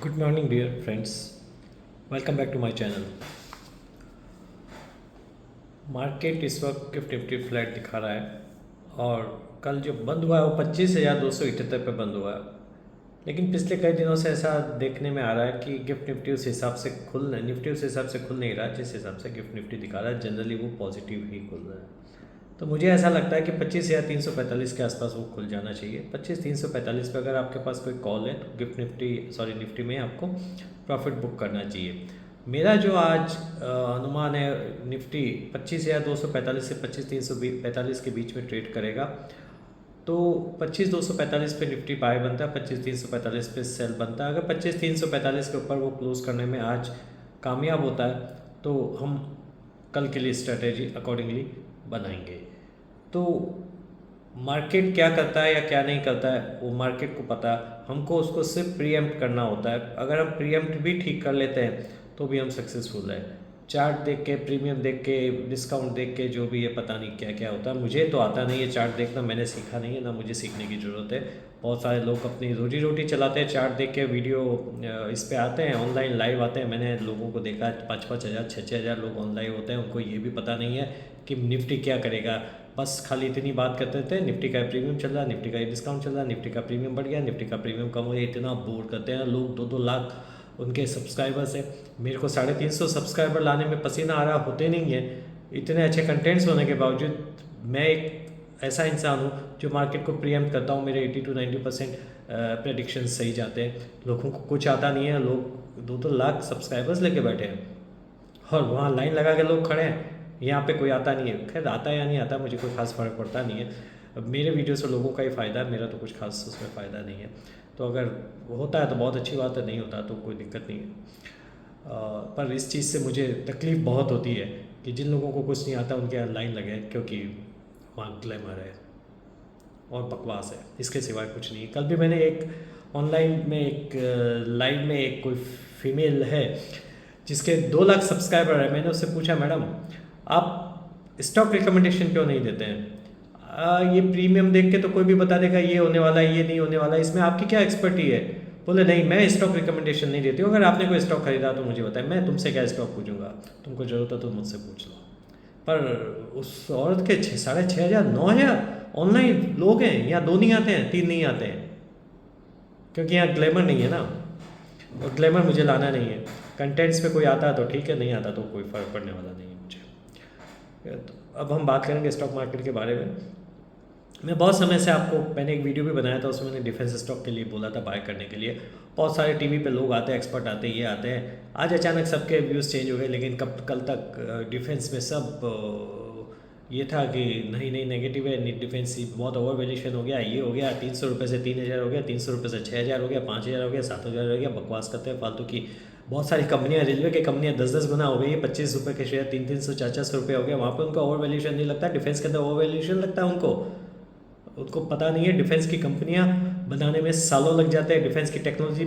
Good morning dear friends, welcome back to my channel. Market इस वक्त gift Nifty flat दिखा रहा है और कल जो बंद हुआ है वो 25,278 पे बंद हुआ है। लेकिन पिछले कई दिनों से ऐसा देखने में आ रहा है कि गिफ्ट निफ्टी उस हिसाब से निफ्टी उस हिसाब से खुल नहीं रहा जिस हिसाब से गिफ्ट निफ्टी दिखा रहा है। जनरली वो पॉजिटिव ही खुल रहा है। तो मुझे ऐसा लगता है कि 25,345 के आसपास वो खुल जाना चाहिए। 25,345 पे अगर आपके पास कोई कॉल है तो निफ्टी में आपको प्रॉफिट बुक करना चाहिए। मेरा जो आज अनुमान है, निफ्टी 25,245 से 25,345 के बीच में ट्रेड करेगा। तो 25,245 पे निफ्टी बाय बनता है, 25,345 पे सेल बनता है। अगर 25,345 के ऊपर वो क्लोज करने में आज कामयाब होता है तो हम कल के लिए स्ट्रेटेजी अकॉर्डिंगली बनाएंगे। तो मार्केट क्या करता है या क्या नहीं करता है वो मार्केट को पता है, हमको उसको सिर्फ प्रीएम्प्ट करना होता है। अगर हम प्रीएम्प्ट भी ठीक कर लेते हैं तो भी हम सक्सेसफुल है। चार्ट देख के, प्रीमियम देख के, डिस्काउंट देख के, जो भी है पता नहीं क्या क्या होता है। मुझे तो आता नहीं है चार्ट देखना, मैंने सीखा नहीं है, ना मुझे सीखने की ज़रूरत है। बहुत सारे लोग अपनी रोजी रोटी चलाते हैं चार्ट देख के, वीडियो इस पे आते हैं, ऑनलाइन लाइव आते हैं। मैंने लोगों को देखा 5-5 हज़ार 6-6 हज़ार लोग ऑनलाइन होते हैं, उनको ये भी पता नहीं है कि निफ्टी क्या करेगा। बस खाली इतनी बात करते थे, निफ्टी का प्रीमियम चल रहा है, निफ्टी का डिस्काउंट चल रहा है, निफ्टी का प्रीमियम बढ़ गया, निफ्टी का प्रीमियम कम हो गया। इतना बोर करते हैं लोग। 2-2 लाख उनके सब्सक्राइबर्स हैं। मेरे को 350 सब्सक्राइबर लाने में पसीना आ रहा होते नहीं है। इतने अच्छे कंटेंट्स होने के बावजूद मैं एक ऐसा इंसान हूँ जो मार्केट को प्रीएम्प्ट करता हूँ। मेरे 80-90% प्रेडिक्शन सही जाते हैं। लोगों को कुछ आता नहीं है, लोग 2-2 लाख सब्सक्राइबर्स लेके बैठे हैं और वहाँ लाइन लगा के लोग खड़े हैं। यहाँ पे कोई आता नहीं है। खैर, आता या नहीं आता मुझे कोई खास फ़र्क पड़ता नहीं है। अब मेरे वीडियो से लोगों का ही फ़ायदा है, मेरा तो कुछ खास उसमें फ़ायदा नहीं है। तो अगर होता है तो बहुत अच्छी बात है, नहीं होता तो कोई दिक्कत नहीं है। पर इस चीज़ से मुझे तकलीफ़ बहुत होती है कि जिन लोगों को कुछ नहीं आता उनके यहाँ लाइन लगे, क्योंकि वहाँ ग्लैमर है और बकवास है, इसके सिवाय कुछ नहीं है। कल भी मैंने एक ऑनलाइन में एक लाइव में एक कोई फीमेल है जिसके 2 लाख सब्सक्राइबर है। मैंने उससे पूछा, मैडम आप स्टॉक रिकमेंडेशन क्यों नहीं देते हैं? ये प्रीमियम देख के तो कोई भी बता देगा ये होने वाला है, ये नहीं होने वाला है, इसमें आपकी क्या एक्सपर्टी है? बोले नहीं, मैं स्टॉक रिकमेंडेशन नहीं देती हूँ। अगर आपने कोई स्टॉक खरीदा तो मुझे बताए, मैं तुमसे क्या स्टॉक पूछूंगा, तुमको ज़रूरत है तो मुझसे पूछ लो। पर उस औरत के 6,500 9,000 ऑनलाइन लोग हैं। यहाँ 2 नहीं आते हैं, 3 नहीं आते हैं, क्योंकि यहाँ ग्लैमर नहीं है ना। और ग्लैमर मुझे लाना नहीं है। कंटेंट्स पे कोई आता है तो ठीक है, नहीं आता तो कोई फ़र्क पड़ने वाला नहीं है मुझे। तो अब हम बात करेंगे स्टॉक मार्केट के बारे में। मैं बहुत समय से आपको, मैंने एक वीडियो भी बनाया था, उसमें मैंने डिफेंस स्टॉक के लिए बोला था बाय करने के लिए। बहुत सारे टीवी पे लोग आते हैं, एक्सपर्ट आते हैं, ये आते हैं। आज अचानक सबके व्यूज़ चेंज हो गए। लेकिन कल तक डिफेंस में सब ये था कि नहीं नहीं नेगेटिव है, डिफेंस बहुत ओवर वैल्यूएशन हो गया, ये हो गया, 300 रुपये से 3,000 हो गया, 300 रुपये से 6,000 हो गया, 5,000 हो गया, 7,000 हो गया। बकवास करते हैं फालतू की। बहुत सारी कंपनियां, रेलवे की कंपनियां 10-10 गुना हो गई है। 25 रुपये के शेयर 300-300 400 रुपये हो गया। वहाँ पे उनका ओवर वैल्यूएशन नहीं लगता, डिफेंस के अंदर ओवर वैल्यूएशन लगता है उनको। उनको पता नहीं है डिफेंस की कंपनियां बनाने में सालों लग जाते हैं। डिफेंस की टेक्नोलॉजी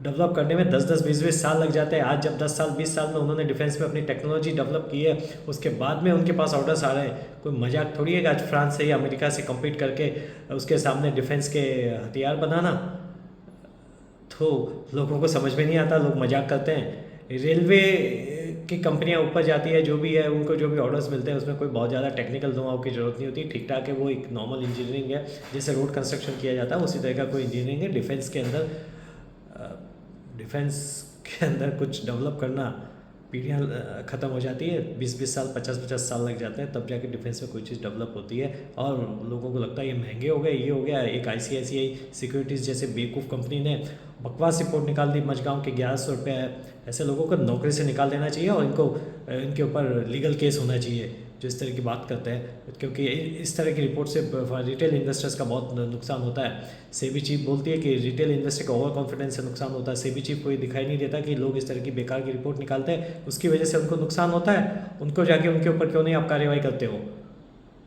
डेवलप करने में 10-10 20-20 साल लग जाते हैं। आज जब 10 साल 20 साल में उन्होंने डिफेंस में अपनी टेक्नोलॉजी डेवलप की है, उसके बाद में उनके पास ऑर्डर्स आ रहे हैं। कोई मजाक थोड़ी है कि आज फ्रांस से या अमेरिका से कम्पीट करके उसके सामने डिफेंस के हथियार बनाना। तो लोगों को समझ में नहीं आता, लोग मजाक करते हैं। रेलवे की कंपनियां ऊपर जाती है, जो भी है उनको जो भी ऑर्डर्स मिलते हैं उसमें कोई बहुत ज़्यादा टेक्निकल नो हाउ की ज़रूरत नहीं होती। ठीक ठाक है, वो एक नॉर्मल इंजीनियरिंग है। जैसे रोड कंस्ट्रक्शन किया जाता है उसी तरह का कोई इंजीनियरिंग है। डिफेंस के अंदर कुछ डेवलप करना, पीढ़ियाँ ख़त्म हो जाती है। 20-20 साल 50-50 साल लग जाते हैं, तब जाके डिफेंस में कोई चीज़ डेवलप होती है। और लोगों को लगता है ये महंगे हो गए, ये हो गया। एक ICICI सिक्योरिटीज़ जैसे बेवकूफ़ कंपनी ने बकवास रिपोर्ट निकाल दी, मझगांव के 1100 रुपये है। ऐसे लोगों को नौकरी से निकाल देना चाहिए और इनके ऊपर लीगल केस होना चाहिए जो इस तरह की बात करते हैं, क्योंकि इस तरह की रिपोर्ट से रिटेल इन्वेस्टर्स का बहुत नुकसान होता है। सेबी चीफ बोलती है कि रिटेल इन्वेस्टर का ओवर कॉन्फिडेंस से नुकसान होता है। सेबी चीफ को ये दिखाई नहीं देता कि लोग इस तरह की बेकार की रिपोर्ट निकालते हैं, उसकी वजह से उनको नुकसान होता है। उनको जाके उनके ऊपर क्यों नहीं आप कार्रवाई करते हो?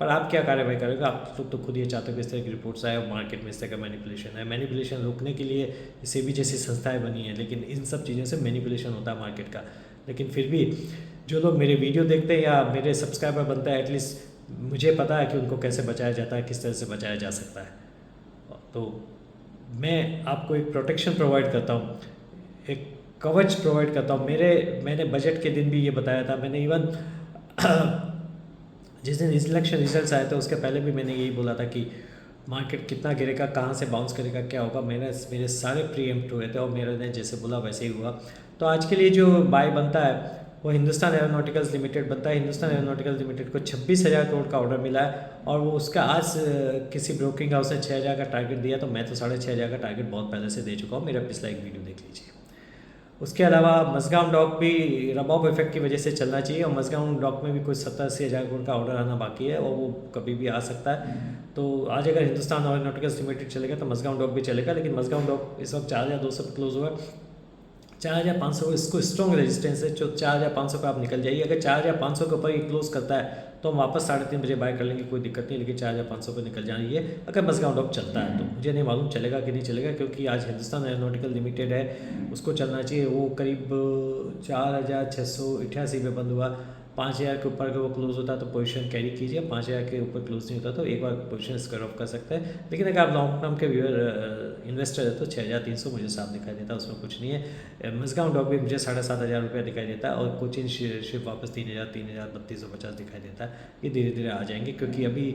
पर आप क्या कार्रवाई करोगे? आप लोग तो खुद ये चाहते हो कि इस तरह की रिपोर्ट्स आए और मार्केट में इस तरह का मैनिपुलेशन है। मैनिपुलेशन रोकने के लिए सेबी जैसी संस्थाएं बनी हैं, लेकिन इन सब चीज़ों से मैनिपुलेशन होता है मार्केट का। लेकिन फिर भी जो लोग मेरे वीडियो देखते हैं या मेरे सब्सक्राइबर बनता है, एटलीस्ट मुझे पता है कि उनको कैसे बचाया जाता है, किस तरह से बचाया जा सकता है। तो मैं आपको एक प्रोटेक्शन प्रोवाइड करता हूँ। एक कवच प्रोवाइड करता हूँ। मैंने बजट के दिन भी ये बताया था, मैंने इवन जिस दिन इलेक्शन रिजल्ट्स आए थे उसके पहले भी मैंने यही बोला था कि मार्केट कितना गिरेगा, कहाँ से बाउंस करेगा, क्या होगा। मेरे सारे प्रीएम्प्ट हुए थे और मेरे ने जैसे बोला वैसे ही हुआ। तो आज के लिए जो बाय बनता है वो हिंदुस्तान एरोनॉटिकल्स लिमिटेड बनता है। हिंदुस्तान एरोनॉटिकल्स लिमिटेड को 26,000 करोड़ का ऑर्डर मिला है और वो उसका आज किसी ब्रोकिंग हाउस ने 6,000 का टारगेट दिया, तो मैं तो 6,500 का टारगेट बहुत पहले से दे चुका हूँ। मेरा पिछला एक वीडियो देख लीजिए। उसके अलावा मजगांव डॉक भी रबाब इफेक्ट की वजह से चलना चाहिए और मजगांव डॉक में भी कुछ 70-80 हज़ार करोड़ का ऑर्डर आना बाकी है और वो कभी भी आ सकता है। तो आज अगर हिंदुस्तान एरोनॉटिकल्स लिमिटेड चलेगा तो मजगांव डॉक भी चलेगा, लेकिन मजगांव डॉक इस वक्त 4,200 पर क्लोज हुआ। 4,500 इसको स्ट्रॉन्ग रेजिस्टेंस है, जो 4,500 पे आप निकल जाइए। अगर 4,500 के ऊपर ही क्लोज करता है तो हम वापस 3:30 बजे बाय कर लेंगे, कोई दिक्कत नहीं, लेकिन 4,500 पे निकल जाइए अगर मजगांव डॉक चलता है तो। मुझे नहीं मालूम चलेगा कि नहीं चलेगा, क्योंकि आज हिंदुस्तान एरोनॉटिकल लिमिटेड है, उसको चलना चाहिए। वो करीब 4,688 पे बंद हुआ। 5,000 के ऊपर अगर वो क्लोज होता है तो पोजीशन कैरी कीजिए, 5,000 के ऊपर क्लोज नहीं होता तो एक बार पोजीशन स्क्वायर ऑफ कर सकते हैं। लेकिन अगर आप लॉन्ग टर्म के इन्वेस्टर है तो 6,300 मुझे साफ दिखाई देता है, उसमें कुछ नहीं है। मजगांव डॉक भी मुझे 7,500 रुपया दिखाई देता है और कोचिन शिप वापस 3,3250 दिखाई देता है। ये धीरे धीरे आ जाएंगे, क्योंकि अभी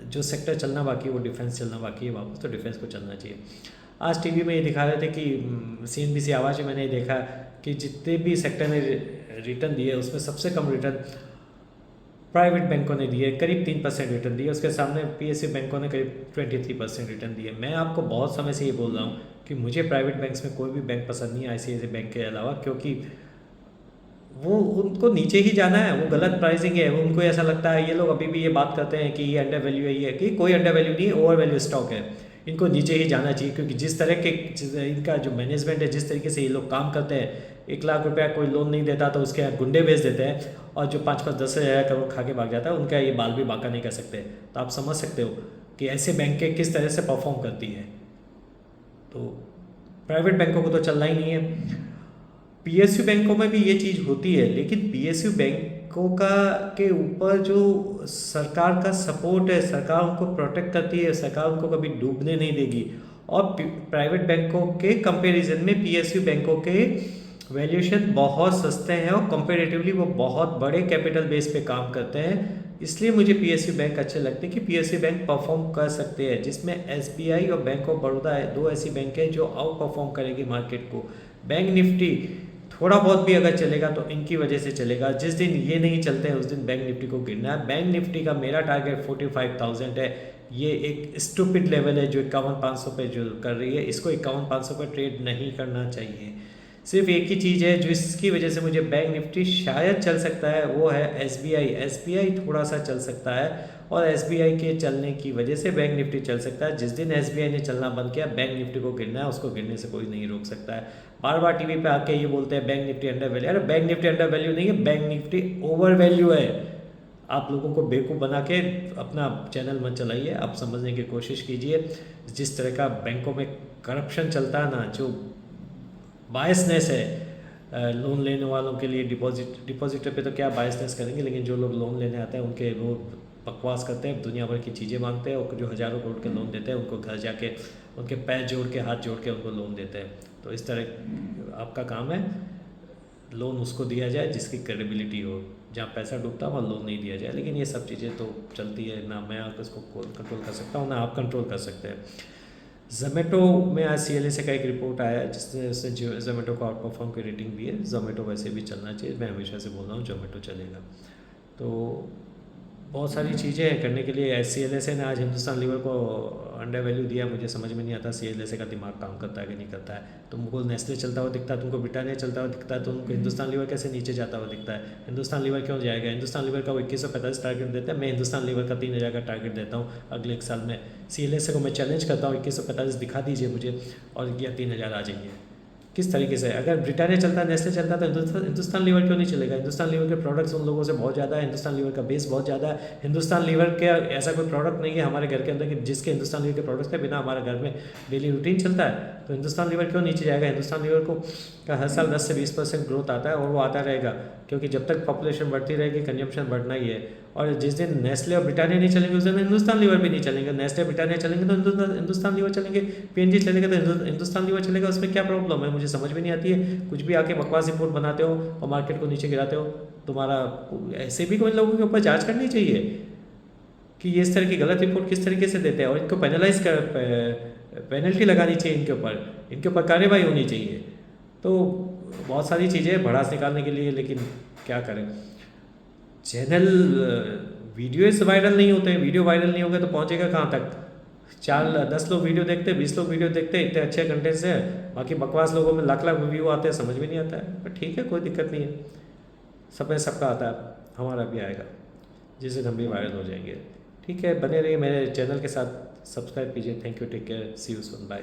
जो सेक्टर चलना बाकी है वो डिफेंस चलना बाकी है वापस, तो डिफेंस को चलना चाहिए। आज टीवी में ये दिखा रहे थे कि CNBC आवाज़ में मैंने ये देखा कि जितने भी सेक्टर ने रिटर्न दिए उसमें सबसे कम रिटर्न प्राइवेट बैंकों ने दिए, करीब 3% रिटर्न दिए। उसके सामने PSU बैंकों ने करीब 23% रिटर्न दिए। मैं आपको बहुत समय से ये बोल रहा हूँ कि मुझे प्राइवेट बैंक्स में कोई भी बैंक पसंद नहीं है ICICI बैंक के अलावा, क्योंकि वो उनको नीचे ही जाना है, वो गलत प्राइसिंग है। उनको ऐसा लगता है, ये लोग अभी भी ये बात करते हैं कि ये अंडर वैल्यू है, ये कि कोई अंडर वैल्यू नहीं, ओवर वैल्यू स्टॉक है, इनको नीचे ही जाना चाहिए। क्योंकि जिस तरह के इनका जो मैनेजमेंट है, जिस तरीके से ये लोग काम करते हैं, 1 लाख रुपया कोई लोन नहीं देता तो उसके यहाँ गुंडे भेज देते हैं, और जो 5-10 हज़ार करोड़ खा के भाग जाता है उनका ये बाल भी बाका नहीं कर सकते। तो आप समझ सकते हो कि ऐसे बैंकें किस तरह से परफॉर्म करती है। तो प्राइवेट बैंकों को तो चलना ही नहीं है। PSU बैंकों में भी ये चीज़ होती है, लेकिन PSU बैंकों के ऊपर जो सरकार का सपोर्ट है, सरकार उनको प्रोटेक्ट करती है, सरकार उनको कभी डूबने नहीं देगी। और प्राइवेट बैंकों के कंपैरिजन में PSU बैंकों के वैल्यूएशन बहुत सस्ते हैं और कंपैरेटिवली वो बहुत बड़े कैपिटल बेस पे काम करते हैं। इसलिए मुझे PSU बैंक अच्छे लगते हैं कि PSU बैंक परफॉर्म कर सकते हैं, जिसमें SBI और बैंक ऑफ बड़ौदा है, 2 ऐसी बैंक है जो आउट परफॉर्म करेगी मार्केट को। बैंक निफ्टी थोड़ा बहुत भी अगर चलेगा तो इनकी वजह से चलेगा। जिस दिन ये नहीं चलते हैं उस दिन बैंक निफ्टी को गिरना है। बैंक निफ्टी का मेरा टारगेट 45,000 है। ये एक स्टूपिड लेवल है जो 51,500 पे जो कर रही है, इसको 51,500 पर ट्रेड नहीं करना चाहिए। सिर्फ एक ही चीज़ है जो इसकी वजह से मुझे बैंक निफ्टी शायद चल सकता है, वो है SBI थोड़ा सा चल सकता है, और SBI के चलने की वजह से बैंक निफ्टी चल सकता है। जिस दिन SBI ने चलना बंद किया, बैंक निफ्टी को गिरना है, उसको गिरने से कोई नहीं रोक सकता है। बार बार टीवी पे आके ये बोलते हैं बैंक निफ्टी अंडर वैल्यू। अरे बैंक निफ्टी अंडर वैल्यू नहीं है, बैंक निफ्टी ओवर वैल्यू है। आप लोगों को बेवकूफ़ बना के अपना चैनल मत चलाइए, आप समझने की कोशिश कीजिए। जिस तरह का बैंकों में करप्शन चलता है ना, जो बायसनेस है लोन लेने वालों के लिए, डिपॉजिटर पे तो क्या बायसनेस करेंगे, लेकिन जो लोग लोन लेने आते हैं उनके वो बकवास करते हैं, दुनिया भर की चीज़ें मांगते हैं, और जो हज़ारों करोड़ के लोन देते हैं उनको घर जाके उनके पैर जोड़ के हाथ जोड़ के उनको लोन देते हैं। तो इस तरह आपका काम है, लोन उसको दिया जाए जिसकी क्रेडिबिलिटी हो। जहाँ पैसा डूबता वहाँ लोन नहीं दिया जाए। लेकिन ये सब चीज़ें तो चलती है ना, मैं आपको इसको कंट्रोल कर सकता हूँ ना आप कंट्रोल कर सकते हैं। जोमेटो में आज CLSA का एक रिपोर्ट आया है जिसने उसने जोमेटो को आउट परफॉर्म की रेटिंग दी है। जोमेटो वैसे भी चलना चाहिए, मैं हमेशा से बोल रहा हूँ जोमेटो चलेगा। तो बहुत सारी चीज़ें हैं करने के लिए। CLSA ने आज हिंदुस्तान लीवर को अंडर वैल्यू दिया, मुझे समझ में नहीं आता CLSA का दिमाग काम करता है कि नहीं करता है। तुमको नेस्ले चलता हुआ दिखता है, तुमको ब्रिटानिया चलता हुआ दिखता है, तो तुमको हिंदुस्तान लीवर कैसे नीचे जाता हुआ दिखता है? हिंदुस्तान लीवर क्यों जाएगा? हिंदुस्तान लीवर का वो 2145 टारगेट देता है, मैं हिंदुस्तान लीवर का 3,000 का टारगेट देता हूँ अगले 1 साल में। CLSA को मैं चैलेंज करता हूँ, 2145 दिखा दीजिए मुझे और या 3,000 आ जाइए। किस तरीके से? अगर ब्रिटानिया चलता है, नेस्ले चलता है, तो हिंदुस्तान लीवर क्यों नहीं चलेगा? हिंदुस्तान लीवर के प्रोडक्ट्स उन लोगों से बहुत ज़्यादा है, हिंदुस्तान लीवर का बेस बहुत ज़्यादा है। हिंदुस्तान लीवर के ऐसा कोई प्रोडक्ट नहीं है हमारे घर के अंदर कि जिसके हिंदुस्तान लीवर के प्रोडक्ट्स के बिना हमारे घर में डेली रूटीन चलता है। तो हिंदुस्तान लीवर क्यों नीचे जाएगा? हिंदुस्तान लीवर को का हर साल 10 से 20% ग्रोथ आता है और वो आता रहेगा, क्योंकि जब तक पॉपुलेशन बढ़ती रहेगी कंजम्पशन बढ़ना ही है। और जिस दिन नेस्ले और ब्रिटानिया नहीं चलेंगे उस दिन हिंदुस्तान लीवर भी नहीं चलेंगे। नेस्ले ब्रिटानिया चलेंगे तो हिंदुस्तान लीवर चलेंगे, पीएनजी चलेगा तो हिंदुस्तान लीवर चलेगा। उसमें क्या प्रॉब्लम है? मुझे समझ में नहीं आती है। कुछ भी आके बकवास रिपोर्ट बनाते हो और मार्केट को नीचे गिराते हो। तुम्हारा ऐसे भी कोई लोगों के ऊपर जांच करनी चाहिए कि ये इस तरह की गलत रिपोर्ट किस तरीके से देते हैं, और इनको पेनलाइज कर पेनल्टी लगानी चाहिए, इनके ऊपर कार्रवाई होनी चाहिए। तो बहुत सारी चीज़ें भड़ास निकालने के लिए, लेकिन क्या करें, चैनल वीडियोस वायरल नहीं होते हैं। वीडियो वायरल नहीं होंगे तो पहुंचेगा कहाँ तक? 10 लोग वीडियो देखते हैं, 20 लोग वीडियो देखते हैं, इतने अच्छे कंटेंट से, बाकी बकवास लोगों में लाख लाख व्यू आते हैं, समझ में नहीं आता है। पर ठीक है, कोई दिक्कत नहीं है, सब में सबका आता है, हमारा भी आएगा, जिस दिन हम भी वायरल हो जाएंगे। ठीक है, बने रहिए मेरे चैनल के साथ, सब्सक्राइब कीजिए। Thank you, take care, see you soon, bye.